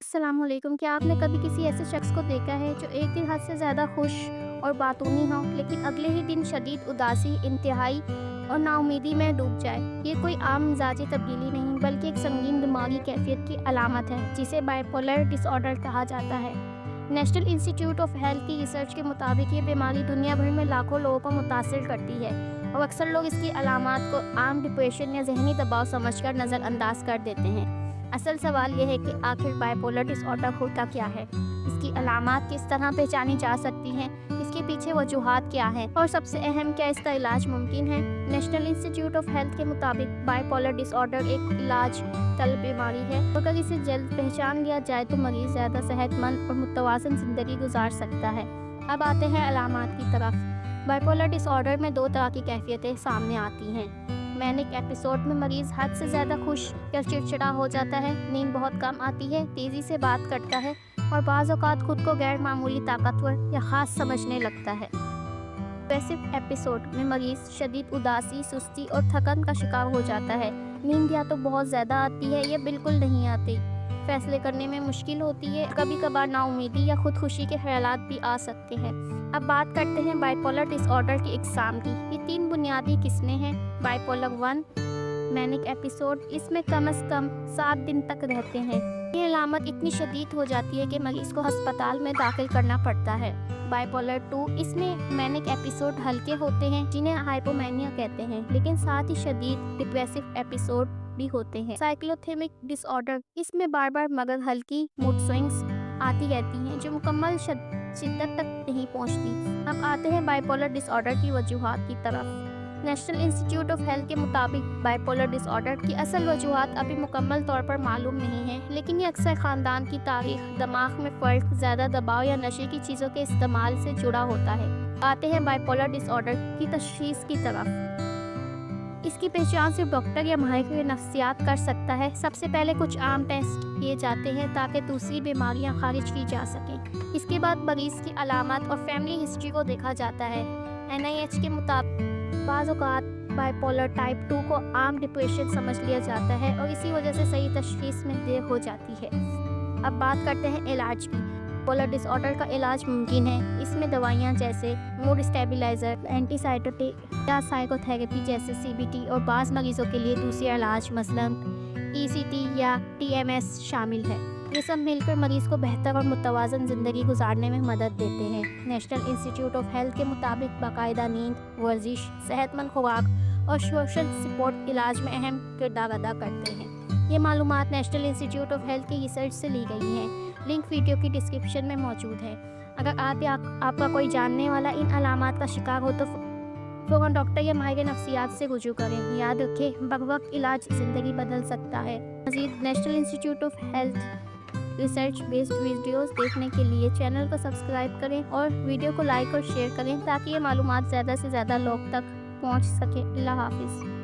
अस्सलाम वालेकुम। क्या आपने कभी किसी ऐसे शख्स को देखा है जो एक दिन हद से ज़्यादा खुश और बातूनी हो, लेकिन अगले ही दिन शदीद उदासी, इंतहाई और नाउमीदी में डूब जाए? ये कोई आम मिजाजी तब्दीली नहीं, बल्कि एक संगीन दिमागी कैफियत की अलामत है, जिसे बाइपोलर डिसऑर्डर कहा जाता है। नेशनल इंस्टीट्यूट ऑफ हेल्थ की रिसर्च के मुताबिक ये बीमारी दुनिया भर में लाखों लोगों को मुतासिर करती है, और अक्सर लोग इसकी अलामात को आम डिप्रेशन या जहनी दबाव समझकर नज़रअंदाज कर देते हैं। असल सवाल यह है कि आखिर बाइपोलर डिसऑर्डर होता क्या है, इसकी अलामात किस तरह पहचानी जा सकती हैं, इसके पीछे वजूहात क्या हैं, और सबसे अहम, क्या इसका इलाज मुमकिन है? नेशनल इंस्टीट्यूट ऑफ हेल्थ के मुताबिक बाइपोलर डिसऑर्डर एक इलाज तलब बीमारी है। अगर इसे जल्द पहचान लिया जाए तो मरीज ज़्यादा सेहतमंद और मुतवाज़िन ज़िंदगी गुजार सकता है। अब आते हैं अलामात की तरफ। बाइपोलर डिसऑर्डर में दो तरह की कैफियतें सामने आती हैं। मैनिक एपिसोड में मरीज़ हद से ज़्यादा खुश या चिड़चिड़ा हो जाता है, नींद बहुत कम आती है, तेज़ी से बात करता है और बाज़ औक़ात खुद को गैर मामूली ताकतवर या ख़ास समझने लगता है। डिप्रेसिव एपिसोड में मरीज़ शदीद उदासी, सुस्ती और थकन का शिकार हो जाता है। नींद या तो बहुत ज़्यादा आती है या बिल्कुल नहीं आती। फैसले करने में मुश्किल होती है, कभी कभार नाउमीदी या खुदकुशी के ख्यालात भी आ सकते हैं। अब बात करते हैं बाइपोलर डिसऑर्डर की इकसाम की। ये तीन बुनियादी किस्में हैं। बाइपोलर 1 मैनिक एपिसोड, इसमें कम से कम 7 दिन तक रहते हैं। ये अलामत इतनी शदीद हो जाती है कि मरीज़ को अस्पताल में दाखिल करना पड़ता है। बाइपोलर 2, इसमें मैनिक एपिसोड हल्के होते हैं, जिन्हें हाइपोमैनिया कहते हैं, लेकिन साथ ही शदीद डिप्रेसिव एपिसोड भी होते हैं। साइक्लोथेमिक डिसऑर्डर, इसमें बार बार मगर हल्की मूड स्विंग्स आती रहती हैं, जो मुकम्मल शिद्दत तक नहीं पहुंचती। अब आते हैं बाइपोलर डिसऑर्डर की वजूहात की तरफ। नेशनल इंस्टीट्यूट ऑफ हेल्थ के मुताबिक बाइपोलर डिसऑर्डर की असल वजूहात अभी मुकम्मल तौर पर मालूम नहीं है, लेकिन ये अक्सर ख़ानदान की तारीख, दिमाग में फ़र्क, ज़्यादा दबाव या नशे की चीज़ों के इस्तेमाल से जुड़ा होता है। आते हैं बाइपोलर डिसऑर्डर की तशख़ीस की तरफ। इसकी पहचान सिर्फ डॉक्टर या माहिर नफ्सियात कर सकता है। सबसे पहले कुछ आम टेस्ट किए जाते हैं ताकि दूसरी बीमारियां खारिज की जा सकें। इसके बाद मरीज़ की अलामत और फैमिली हिस्ट्री को देखा जाता है। NIH के मुताबिक बाज़ औक़ात बाइपोलर टाइप 2 को आम डिप्रेशन समझ लिया जाता है, और इसी वजह से सही तशख़ीस में देर हो जाती है। अब बात करते हैं इलाज की। बाइपोलर डिसऑर्डर का इलाज मुमकिन है। इसमें दवाइयाँ जैसे मूड स्टेबलाइज़र, एंटीसाइकोटिक या साइकोथेरेपी जैसे CBT, और बाज़ मरीज़ों के लिए दूसरे इलाज मसलन ECT या TMS शामिल है। ये सब मिलकर मरीज़ को बेहतर और मुतवाज़न ज़िंदगी गुजारने में मदद देते हैं। नेशनल इंस्टीट्यूट ऑफ हेल्थ के मुताबिक बाकायदा नींद, वर्जिश, सेहतमंद खुराक और सोशल सपोर्ट इलाज में अहम किरदार अदा करते हैं। ये मालूमात नेशनल इंस्टीट्यूट ऑफ हेल्थ की रिसर्च से ली गई हैं। लिंक वीडियो की डिस्क्रिप्शन में मौजूद है। अगर आपका कोई जानने वाला इन अलामात का शिकार हो तो फ़ौरन डॉक्टर या माहिर नफ्सियात से रुजू करें। याद रखें, बरवक्त इलाज ज़िंदगी बदल सकता है। मज़ीद national institute of health research based videos देखने के लिए चैनल को सब्सक्राइब करें और वीडियो को लाइक और शेयर करें, ताकि ये मालूमात ज़्यादा से ज़्यादा लोग तक पहुँच सके। अल्लाह हाफ़िज़।